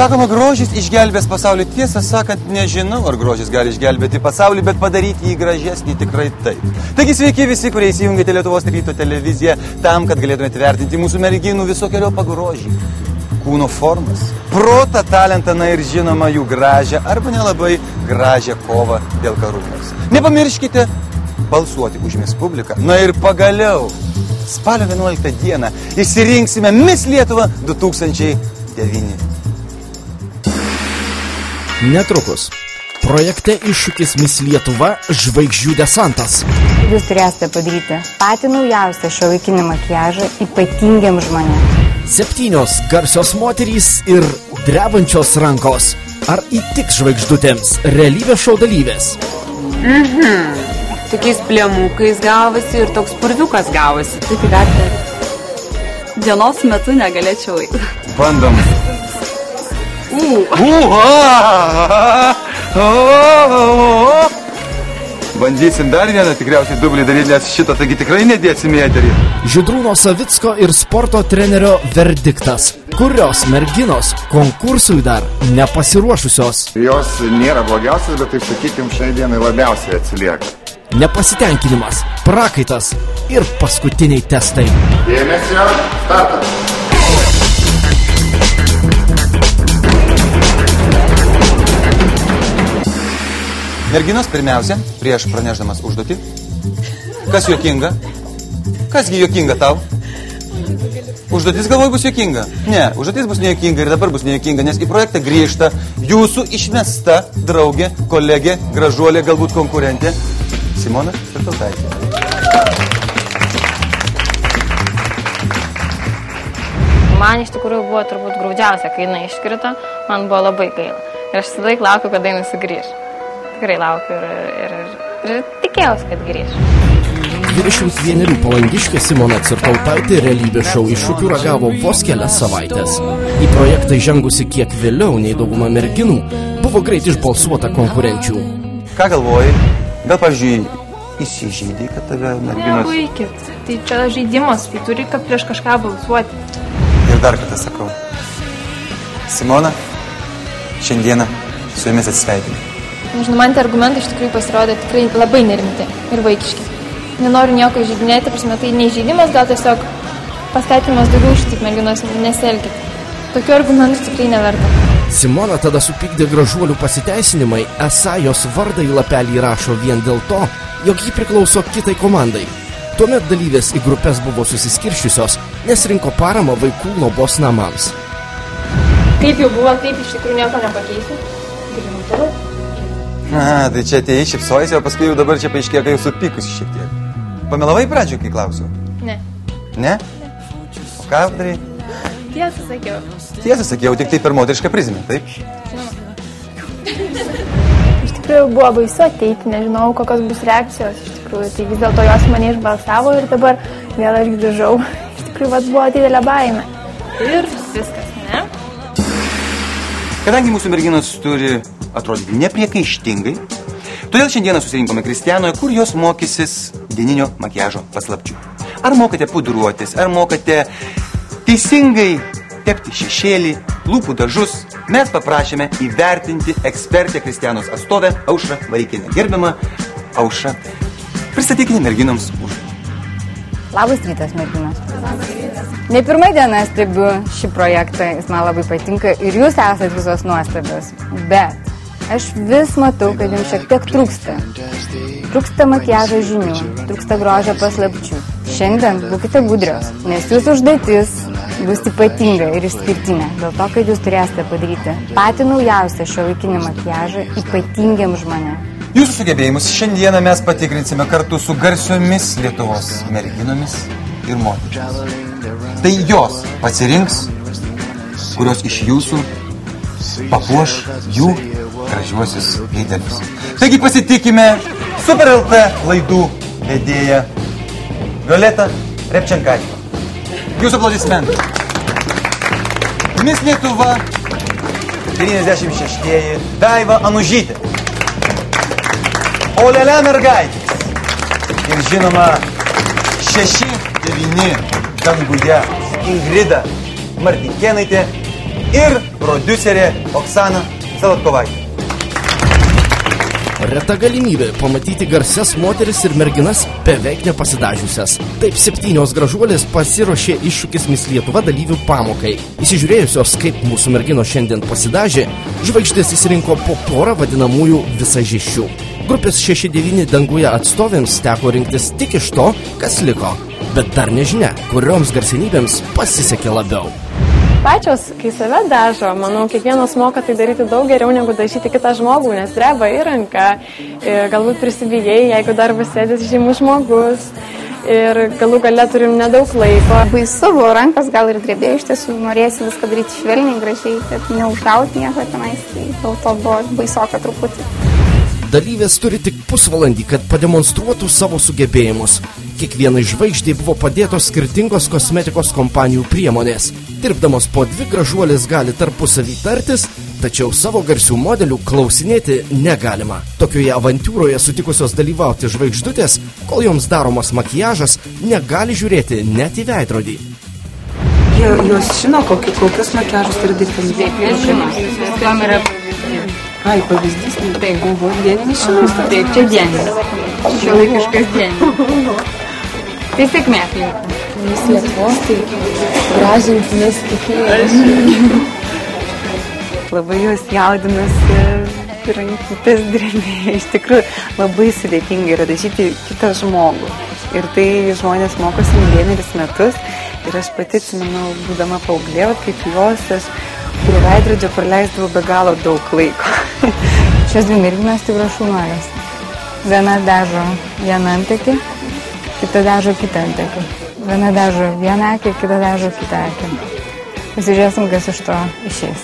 Sakoma, grožis išgelbės pasaulį. Tiesą sakant, nežinau, ar grožis gali išgelbėti pasaulį, bet padaryti jį gražesnį tikrai taip. Taigi sveiki visi, kurie įsijungėte Lietuvos ryto televiziją tam, kad galėtumėte vertinti mūsų merginų visokiojo pagrožį. Kūno formas, protą, talentą, na ir žinoma jų gražią arba nelabai gražią kovą dėl karūnos. Nepamirškite balsuoti už Miss Publiką. Na ir pagaliau, spalio 11 dieną išsirinksime Miss Lietuvą 2009. Netrukus. Projekte iššūkis Miss Lietuva žvaigždžių desantas. Jūs turėsite padaryti patį naujausią šiuolaikinį makiažą ypatingiam žmonėms. 7 garsios moterys ir drebančios rankos. Ar įtiks žvaigždutėms realybės šou dalyvės? Tokiais plėmukais gavosi ir toks purviukas gavosi. Taip įvertė. Dienos metu negalėčiau eiti. Bandom. Bandysim dar vieną tikriausiai dublį daryti, nes šito taigi tikrai nedėsim į eterį. Žydrūno Savicko ir sporto trenerio verdiktas. Kurios merginos konkursui dar nepasiruošusios? Jos nėra blogiausias, bet taip sakykim, šiai dienai labiausiai atsilieka. Nepasitenkinimas, prakaitas ir paskutiniai testai. Dėmesio, startas. Merginos pirmiausia, prieš pranešdamas užduotį. Kas juokinga? Kasgi juokinga tau? Užduotis galvoj bus juokinga? Ne, užduotis bus nejuokinga ir dabar bus nejuokinga, nes į projektą grįžta jūsų išmesta draugė, kolegė, gražuolė, galbūt konkurentė Simona Svirtautaitė. Man iš tikrųjų buvo turbūt graudžiausia, kai jinai iškrito, man buvo labai gaila. Ir aš visąlaik laukiu, kada jinai sugrįž. Tikrai laukiu ir tikėjausi, kad grįž. 21 palangiškė Simona Svirtautaitė realybės šou iššūkių ragavo vos kelias savaitės. Į projektą įžengusi kiek vėliau nei dauguma merginų, buvo greit išbalsuota konkurenčių. Ką galvoji? Gal, pavyzdžiui, įsižeidai, kad tave merginos... Nebaikit, tai čia žaidimas, tai turi prieš kažką balsuoti. Ir dar kartą sakau. Simona, šiandieną su jumis atsisveikinu. Nežinau, man tie argumentai iš tikrųjų pasirodė tikrai labai nerimti ir vaikiški. Nenoriu nieko žaidinėti, prasme, tai neįžeidimas, gal tiesiog paskatinimas daugiau šitaip merginos nesielgit. Tokių argumentų tikrai neverta. Simona tada supykdė gražuolių pasiteisinimai, esą jos vardą į lapelį rašo vien dėl to, jog ji priklauso kitai komandai. Tuomet dalyvės į grupės buvo susiskirščiusios, nes rinko paramą vaikų globos namams. Kaip jau buvo, taip iš tikrųjų nieko nepakeisiu. Grįžim toliau. Tai čia atėjai šipsojasi, o paskui jau dabar čia paaiškėjo, kai jau supykusi šiek tiek. Pamelavai pradžioje, kai klausiau? Ne. Ne? O ką darai? Tiesą sakiau. Tiesą sakiau, tik tai per moterišką prizmę, taip? Iš tikrųjų buvo baisu ateiti, nežinau, kokios bus reakcijos iš tikrųjų. Tai vis dėlto jos mane išbalsavo ir dabar vėl aš grįžau. Iš tikrųjų, buvo didelė baimė. Ir viskas, ne? Kadangi mūsų merginos turi atrodyti nepriekaištingai, todėl šiandieną susirinkome Kristianoje, kur jos mokysis dieninio makiažo paslapčių. Ar mokate pudruotis, ar mokate teisingai tepti šešėlį, lūpų dažus, mes paprašėme įvertinti ekspertę Kristianos atstovę Aušrą Vareikienę. Gerbiama Aušra, pristatykite merginoms užduotį. Labas rytas, merginos. Ne pirmą dieną stebiu šį projektą, jis man labai patinka ir jūs esate visos nuostabios. Bet aš vis matau, kad jums šiek tiek trūksta. Trūksta makiažo žinių, trūksta grožio paslapčių. Šiandien būkite budrios, nes jūsų užduotis bus ypatinga ir išskirtinė. Dėl to, kad jūs turėsite padaryti patį naujausią šiuolaikinį makiažą ypatingiam žmonėms. Jūsų sugebėjimus šiandieną mes patikrinsime kartu su garsiomis Lietuvos merginomis ir moterimis. Tai jos pasirinks, kurios iš jūsų papuoš jų gražiuosius veidelius. Taigi pasitikime Super LT laidų vedėja Violeta Repčenkaitė. Jūsų aplodismentai. Miss Lietuva 96-ieji Daiva Anužytė. Olele mergaitės. Ir žinoma 6-9 danguje Ingrida Martinkėnaitė ir prodiuserė Oksana Zalatkovaitė. Reta galimybė pamatyti garsias moteris ir merginas beveik nepasidažiusias. Taip 7 gražuolės pasiruošė iššūkis Miss Lietuva dalyvių pamokai. Įsižiūrėjusios, kaip mūsų merginos šiandien pasidažė, žvaigždės įsirinko po porą vadinamųjų visažiščių. Grupės 6-9 danguje atstovėms teko rinktis tik iš to, kas liko. Bet dar nežinia, kurioms garsenybėms pasisekė labiau. Pačios, kai save dažo, manau, kiekvienas moka tai daryti daug geriau negu dažyti kitą žmogų, nes dreba į ranką, galbūt prisibijai, jeigu darbas sėdės žymus žmogus ir galų gale turim nedaug laiko. Baisu, rankas gal ir drebėjo, iš tiesų norėsi viską daryti švelniai, gražiai, kad neužgauti nieko tenais, tai dėl to buvo baisoka truputį. Dalyvės turi tik pusvalandį, kad pademonstruotų savo sugebėjimus. Kiekvienai žvaigždei buvo padėtos skirtingos kosmetikos kompanijų priemonės. Dirbdamos po 2 gražuolės gali tarpusavį tartis, tačiau savo garsių modelių klausinėti negalima. Tokioje avantūroje sutikusios dalyvauti žvaigždutės, kol joms daromas makiažas, negali žiūrėti net į veidrodį. Jos žino, kokius makiažus turi daryti. Taip, jos žino. Tom yra... Ai, pavyzdys, tai buvo dieninis šilas. Taip, čia dienis. Šiuolaikiškas dienis. Tai sėkmės linkiu. Miss Lietuvos, tai gražinti mes tikėjus. Labai jos jaudinasi, rankytės drebėjo. Iš tikrųjų, labai sudėtinga yra dažyti kitą žmogų. Ir tai žmonės mokosi 1 metus. Ir aš pati atsimenu, būdama paauglė, kaip jos, aš prie veidrodžio praleisdavau be galo daug laiko. Šios 2 merginos tikros šaunuolės. Viena dažo vieną antakį, kita dažo kitą antakį. Viena dažo vieną akį, kita dažo kitą akį. Pasižiūrėsim, kas iš to išeis.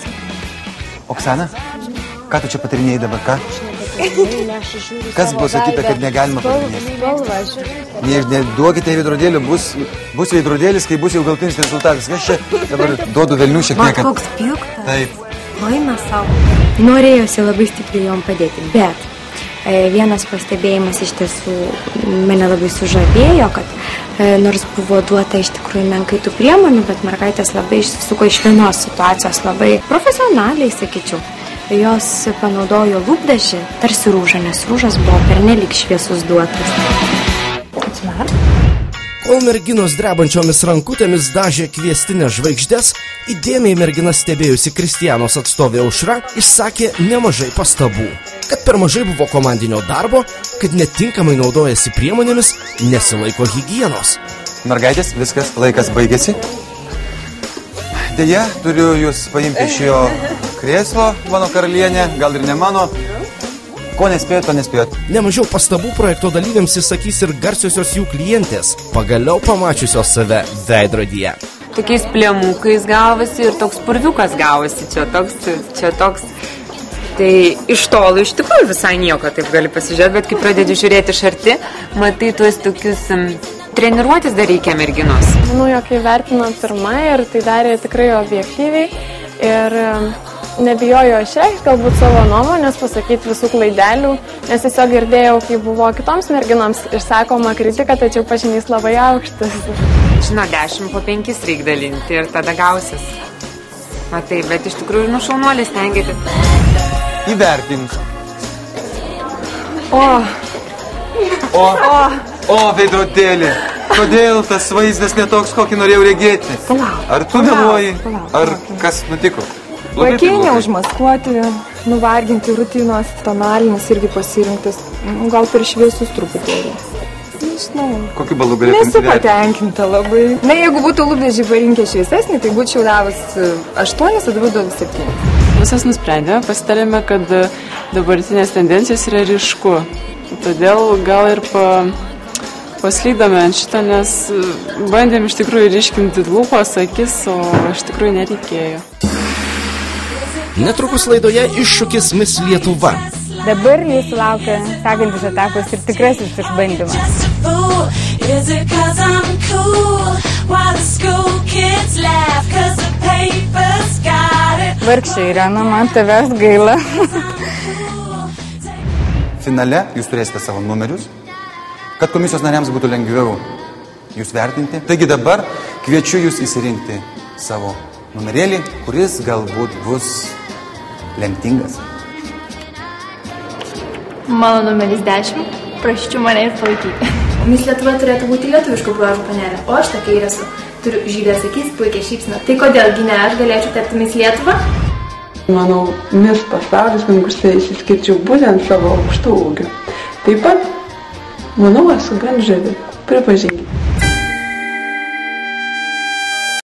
Oksana, ką tu čia patarinėjai dabar, ką? Kas buvo sakyta, kad negalima patarinėti? Neduokite veidrodėlių, bus veidrodėlis, kai bus jau galtinis rezultatas. Aš čia dabar duodu velnių šiek tiek. Man koks piktas. Taip. Vaina savo. Norėjosi labai stipriai jom padėti, bet vienas pastebėjimas iš tiesų mane labai sužavėjo, kad nors buvo duota iš tikrųjų menkai tų priemonių, bet mergaitės labai išsisuko iš vienos situacijos, labai profesionaliai, sakyčiau. Jos panaudojo lūpdažį, tarsi rūžą, nes rūžas buvo pernelik šviesus duotas. Kol merginos drebančiomis rankutėmis dažė kviestinės žvaigždės, įdėmiai mergina stebėjusi Kristianos atstovė Aušra išsakė nemažai pastabų. Kad per mažai buvo komandinio darbo, kad netinkamai naudojasi priemonėmis, nesilaiko higienos. Mergaitės, viskas, laikas baigėsi. Deja, turiu jūs paimti iš jo krėslo, mano karalienė, gal ir ne mano. Ko nespėjot, to nespėjot. Nemažiau pastabų projekto dalyviams įsakys ir garsiosios jų klientės, pagaliau pamačiusios save veidrodyje. Tokiais plėmukais gavosi ir toks purviukas gavosi, čia toks. Tai iš tolo iš tikrųjų visai nieko taip gali pasižiūrėti, bet kai pradedi žiūrėti iš arti, matai tuos tokius treniruotis dar reikia merginos. Manau, jog įvertino pirmą ir tai darė tikrai objektyviai ir nebijojo šiek galbūt savo nuomonės pasakyti visų klaidelių, nes tiesiog girdėjau, kai buvo kitoms merginoms išsakoma kritika, tačiau pažymys labai aukštas. Žino, 10 po 5 reik dalinti ir tada gausis. Matai, bet iš tikrųjų nušaunuolis stengiatės. Įvertink. O, veidrodėlį. Kodėl tas vaizdas netoks, kokį norėjau regėti? Ar tu meluoji, ar kas nutiko? Vaikai neužmaskuoti, nuvarginti rutinos, tonalinis irgi pasirinktas, gal per šviesus truputėlį. Nežinau. Kokiu balu galėtum Nesu patenkinta labai. Na, jeigu būtų lūpdažį parinkę šviesesnį, tai būčiau davus 8, o dabar duodu 7. Visas nusprendėme, pasitarėme, kad dabartinės tendencijos yra ryšku. Todėl gal ir paslydome ant šitą, nes bandėm iš tikrųjų ryškinti lūpas, akis, o iš tikrųjų nereikėjo. Netrukus laidoje iššūkis Miss Lietuva. Dabar jūsų laukia sekantis etapas ir tikrasis išbandymas. Vargšiai, Irena, man tavęs gaila. Finale jūs turėsite savo numerius, kad komisijos nariams būtų lengviau jūs vertinti. Taigi dabar kviečiu jūs įsirinkti savo numerėlį, kuris galbūt bus lemtingas. Mano numeris 10. Prašyčiau mane ir palaikyti. Mis Lietuva turėtų būti lietuviškų bruožų panelė, o aš tokia ir esu. Turiu žydės akis, puikiai šypseną. Tai kodėlgi ne aš galėčiau tapti Mis Lietuva? Manau, Mis pasaulis konkurse išsiskirčiau būtent savo aukštų ūgių. Taip pat, manau, esu gan žavi. Pripažinkite.